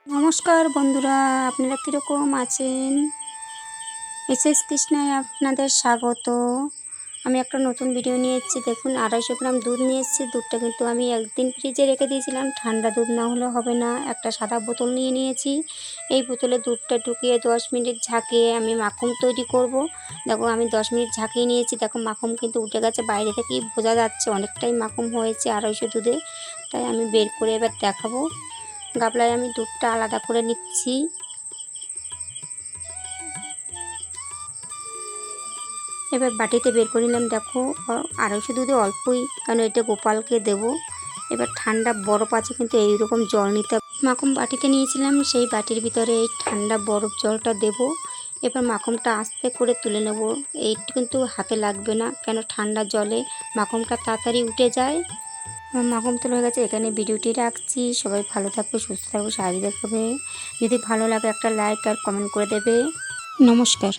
নমস্কার বন্ধুরা, আপনারা কীরকম আছেন? এসএস কৃষ্ণায় আপনাদের স্বাগত। আমি একটা নতুন ভিডিও নিয়ে এসেছি। দেখুন, 250 গ্রাম দুধ নিয়ে এসেছি। দুধটা কিন্তু আমি একদিন ফ্রিজে রেখে দিয়েছিলাম, ঠান্ডা দুধ না হলে হবে না। একটা সাদা বোতল নিয়ে নিয়েছি। এই বোতলে দুধটা ঢুকিয়ে 10 মিনিট ঝাঁকিয়ে আমি মাখন তৈরি করব। দেখো, আমি 10 মিনিট ঝাঁকিয়ে নিয়েছি। দেখো, মাখন কিন্তু উঠে গেছে, বাইরে থেকেই বোঝা যাচ্ছে অনেকটাই মাখন হয়েছে 250 দুধে। তাই আমি বের করে এবার দেখাবো। গামলায় আমি দুধটা আলাদা করে নিচ্ছি। এবার বাটিতে বের করে নিলাম। দেখো, 250 দুধে অল্পই, কারণ এটা গোপালকে দেব। এবার ঠান্ডা বরফ আছে, কিন্তু এইরকম জল নিতে। মাখন বাটিতে নিয়েছিলাম, সেই বাটির ভিতরে এই ঠান্ডা বরফ জলটা দেব। এবার মাখনটা আস্তে করে তুলে নেব। এইটা কিন্তু হাতে লাগবে না, কেন ঠান্ডা জলে মাখনটা তাড়াতাড়ি উঠে যায়। আমার মাখন তোলা হয়ে গেছে। এখানে ভিডিওটি রাখছি। সবাই ভালো থাকবে, সুস্থ থাকবে, শাড়ি দেখাবে। যদি ভালো লাগে একটা লাইক আর কমেন্ট করে দেবে। নমস্কার।